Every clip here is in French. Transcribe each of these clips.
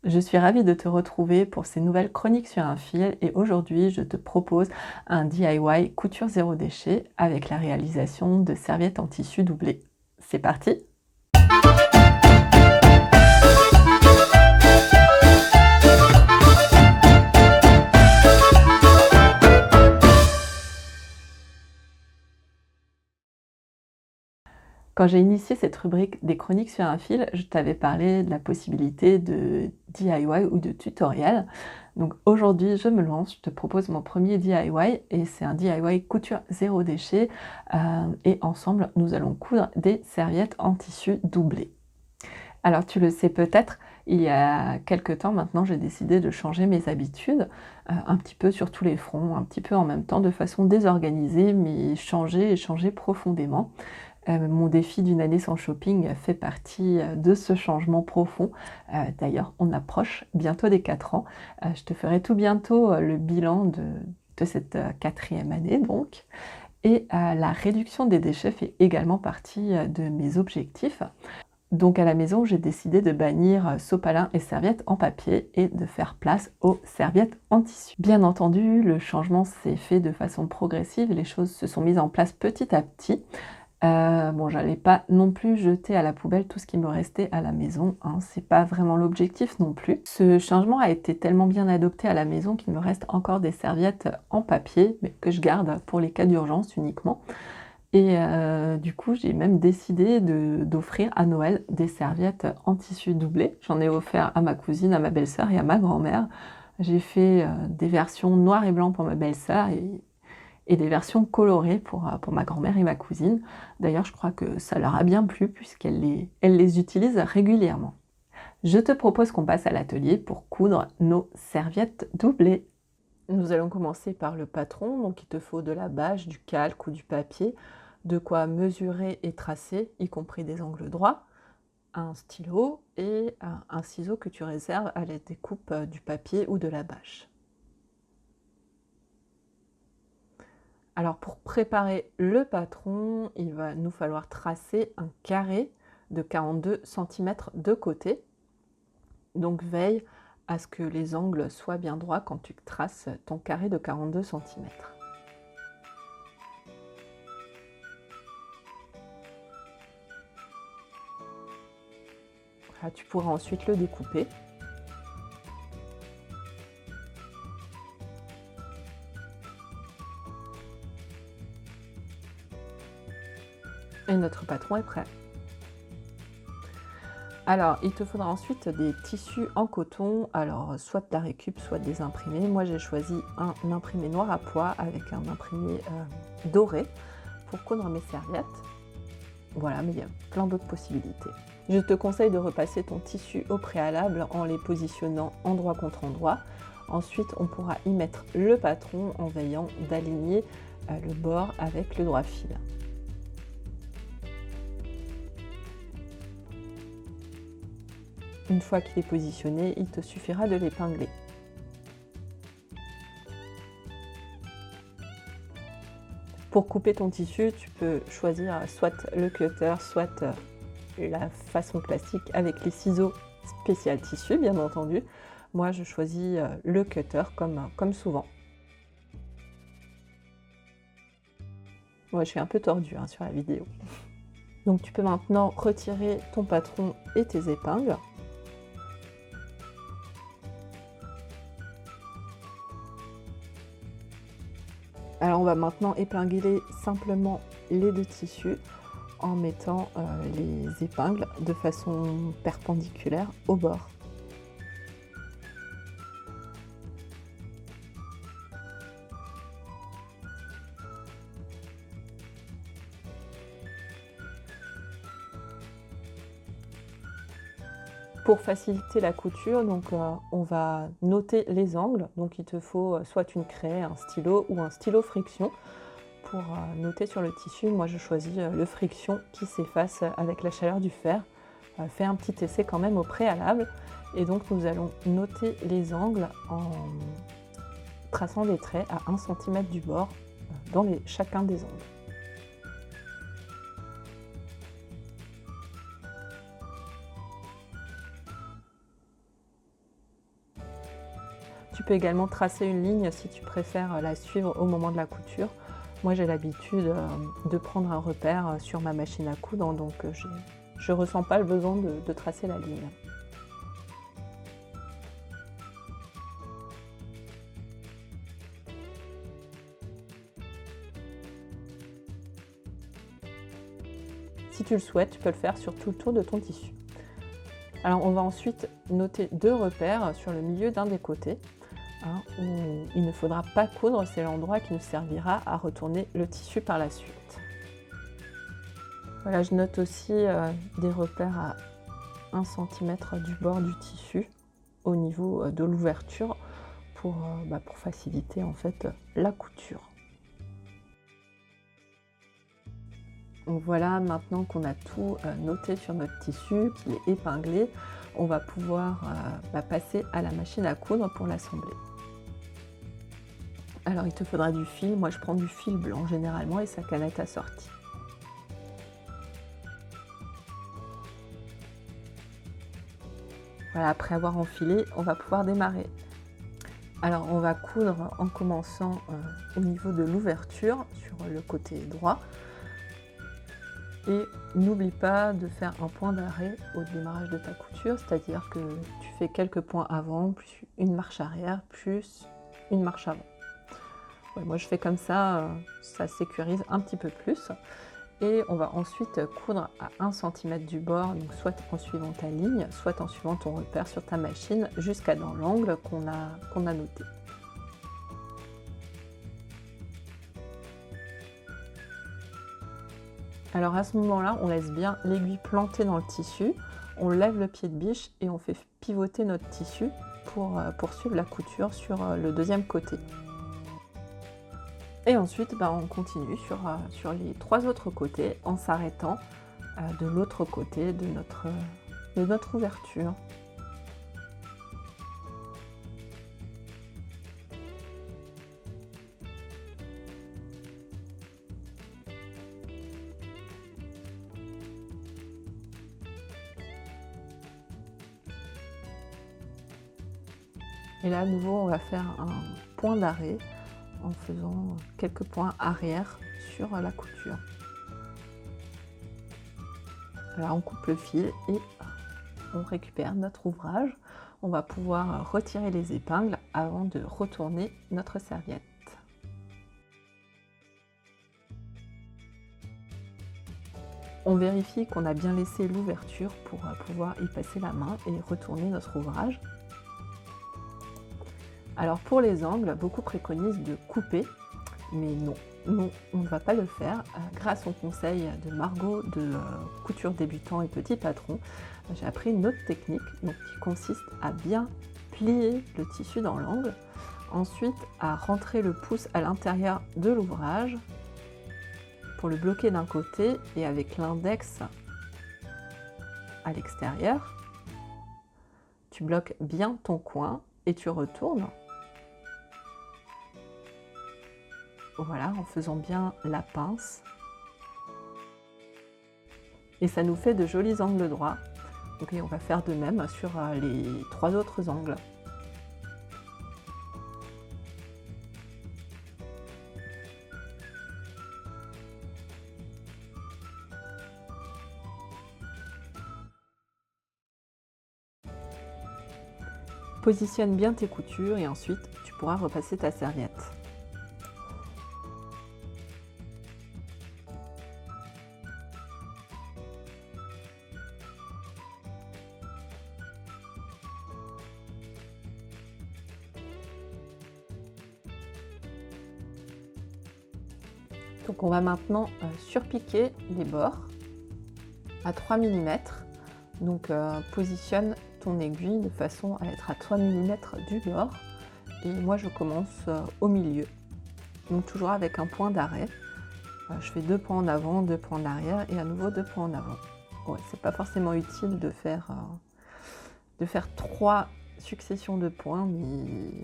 Je suis ravie de te retrouver pour ces nouvelles chroniques sur un fil et aujourd'hui je te propose un DIY couture zéro déchet avec la réalisation de serviettes en tissu doublé. C'est parti! Quand j'ai initié cette rubrique des chroniques sur un fil, je t'avais parlé de la possibilité de DIY ou de tutoriel. Donc aujourd'hui, je me lance, je te propose mon premier DIY et c'est un DIY couture zéro déchet. Et ensemble, nous allons coudre des serviettes en tissu doublé. Alors tu le sais peut-être, il y a quelque temps maintenant, j'ai décidé de changer mes habitudes, un petit peu sur tous les fronts, un petit peu en même temps, de façon désorganisée, mais changer et changer profondément. Mon défi d'une année sans shopping fait partie, de ce changement profond. D'ailleurs, on approche bientôt des 4 ans. Je te ferai tout bientôt, le bilan de cette, 4e année donc et la réduction des déchets fait également partie, de mes objectifs. Donc à la maison, j'ai décidé de bannir sopalin et serviettes en papier et de faire place aux serviettes en tissu. Bien entendu, le changement s'est fait de façon progressive, les choses se sont mises en place petit à petit. Bon, j'allais pas non plus jeter à la poubelle tout ce qui me restait à la maison, hein, c'est pas vraiment l'objectif non plus. Ce changement a été tellement bien adopté à la maison qu'il me reste encore des serviettes en papier, mais que je garde pour les cas d'urgence uniquement. Et du coup, j'ai même décidé d'offrir à Noël des serviettes en tissu doublé. J'en ai offert à ma cousine, à ma belle-sœur et à ma grand-mère. J'ai fait, des versions noir et blanc pour ma belle-sœur et des versions colorées pour ma grand-mère et ma cousine. D'ailleurs, je crois que ça leur a bien plu puisqu'elles les utilisent régulièrement. Je te propose qu'on passe à l'atelier pour coudre nos serviettes doublées. Nous allons commencer par le patron, donc il te faut de la bâche, du calque ou du papier, de quoi mesurer et tracer, y compris des angles droits, un stylo et un ciseau que tu réserves à la découpe du papier ou de la bâche. Alors pour préparer le patron, il va nous falloir tracer un carré de 42 cm de côté. Donc veille à ce que les angles soient bien droits quand tu traces ton carré de 42 cm. Là, tu pourras ensuite le découper. Et notre patron est prêt. Alors, il te faudra ensuite des tissus en coton, alors soit de la récup, soit des imprimés. Moi, j'ai choisi un imprimé noir à pois avec un imprimé doré pour coudre mes serviettes. Voilà, mais il y a plein d'autres possibilités. Je te conseille de repasser ton tissu au préalable en les positionnant endroit contre endroit. Ensuite, on pourra y mettre le patron en veillant d'aligner le bord avec le droit fil. Une fois qu'il est positionné, il te suffira de l'épingler. Pour couper ton tissu, tu peux choisir soit le cutter, soit la façon classique avec les ciseaux spécial tissu, bien entendu. Moi, je choisis le cutter comme souvent. Moi, je suis un peu tordue hein, sur la vidéo. Donc, tu peux maintenant retirer ton patron et tes épingles. Alors, on va maintenant épingler simplement les deux tissus en mettant les épingles de façon perpendiculaire au bord. Pour faciliter la couture, donc, on va noter les angles. Donc il te faut soit une craie, un stylo ou un stylo friction pour noter sur le tissu. Moi je choisis le friction qui s'efface avec la chaleur du fer. Fais un petit essai quand même au préalable. Et donc nous allons noter les angles en traçant des traits à 1 cm du bord dans chacun des angles. Tu peux également tracer une ligne si tu préfères la suivre au moment de la couture. Moi j'ai l'habitude de prendre un repère sur ma machine à coudre, donc je ne ressens pas le besoin de tracer la ligne. Si tu le souhaites, tu peux le faire sur tout le tour de ton tissu. Alors on va ensuite noter 2 repères sur le milieu d'un des côtés, hein, où il ne faudra pas coudre, c'est l'endroit qui nous servira à retourner le tissu par la suite. Voilà, je note aussi des repères à 1 cm du bord du tissu au niveau de l'ouverture pour faciliter en fait la couture. Donc voilà, maintenant qu'on a tout noté sur notre tissu, qu'il est épinglé, on va pouvoir passer à la machine à coudre pour l'assembler. Alors il te faudra du fil, moi je prends du fil blanc généralement et sa canette assortie. Voilà, après avoir enfilé, on va pouvoir démarrer. Alors on va coudre en commençant au niveau de l'ouverture sur le côté droit. Et n'oublie pas de faire un point d'arrêt au démarrage de ta couture, c'est-à-dire que tu fais quelques points avant, plus une marche arrière, plus une marche avant. Ouais, moi je fais comme ça, ça sécurise un petit peu plus. Et on va ensuite coudre à 1 cm du bord, donc soit en suivant ta ligne, soit en suivant ton repère sur ta machine, jusqu'à dans l'angle qu'on a noté. Alors à ce moment-là, on laisse bien l'aiguille plantée dans le tissu, on lève le pied de biche et on fait pivoter notre tissu pour poursuivre la couture sur le deuxième côté. Et ensuite, on continue sur les 3 autres côtés en s'arrêtant de l'autre côté de notre ouverture. Et là, à nouveau, on va faire un point d'arrêt en faisant quelques points arrière sur la couture. Là, on coupe le fil et on récupère notre ouvrage. On va pouvoir retirer les épingles avant de retourner notre serviette. On vérifie qu'on a bien laissé l'ouverture pour pouvoir y passer la main et retourner notre ouvrage. Alors pour les angles, beaucoup préconisent de couper, mais non, on ne va pas le faire. Grâce au conseil de Margot de Couture Débutant et Petit Patron, j'ai appris une autre technique qui consiste à bien plier le tissu dans l'angle, ensuite à rentrer le pouce à l'intérieur de l'ouvrage pour le bloquer d'un côté et avec l'index à l'extérieur, tu bloques bien ton coin et tu retournes. Voilà, en faisant bien la pince. Et ça nous fait de jolis angles droits. Donc, on va faire de même sur les 3 autres angles. Positionne bien tes coutures et ensuite tu pourras repasser ta serviette. Donc on va maintenant surpiquer les bords à 3 mm. Donc positionne ton aiguille de façon à être à 3 mm du bord. Et moi je commence au milieu. Donc toujours avec un point d'arrêt. Je fais 2 points en avant, 2 points en arrière et à nouveau 2 points en avant. Ouais, c'est pas forcément utile de faire 3 successions de points,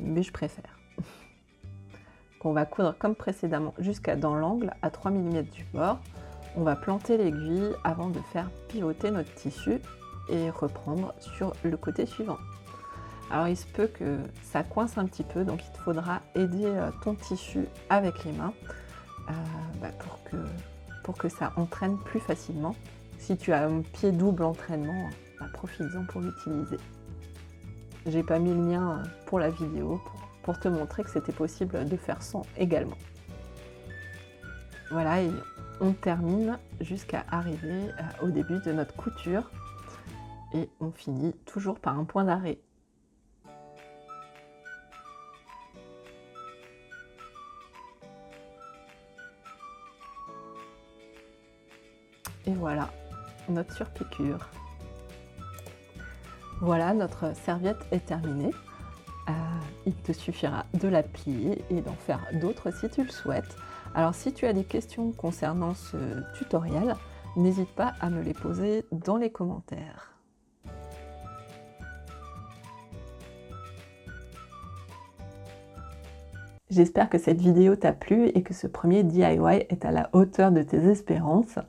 mais je préfère. On va coudre comme précédemment jusqu'à dans l'angle à 3 mm du bord. On va planter l'aiguille avant de faire pivoter notre tissu et reprendre sur le côté suivant. Alors il se peut que ça coince un petit peu, donc il te faudra aider ton tissu avec les mains pour que ça entraîne plus facilement. Si tu as un pied double entraînement, profites-en pour l'utiliser. J'ai pas mis le lien pour la vidéo pour te montrer que c'était possible de faire sans également. Voilà, et on termine jusqu'à arriver au début de notre couture et on finit toujours par un point d'arrêt. Et voilà, notre surpiqûre. Voilà, notre serviette est terminée. Il te suffira de la plier et d'en faire d'autres si tu le souhaites. Alors si tu as des questions concernant ce tutoriel, n'hésite pas à me les poser dans les commentaires. J'espère que cette vidéo t'a plu et que ce premier DIY est à la hauteur de tes espérances.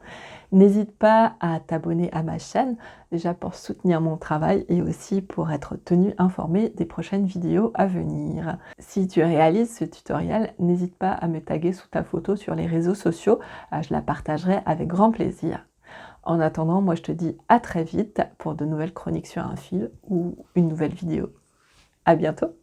N'hésite pas à t'abonner à ma chaîne, déjà pour soutenir mon travail et aussi pour être tenu informé des prochaines vidéos à venir. Si tu réalises ce tutoriel, n'hésite pas à me taguer sous ta photo sur les réseaux sociaux, je la partagerai avec grand plaisir. En attendant, moi je te dis à très vite pour de nouvelles chroniques sur un fil ou une nouvelle vidéo. À bientôt!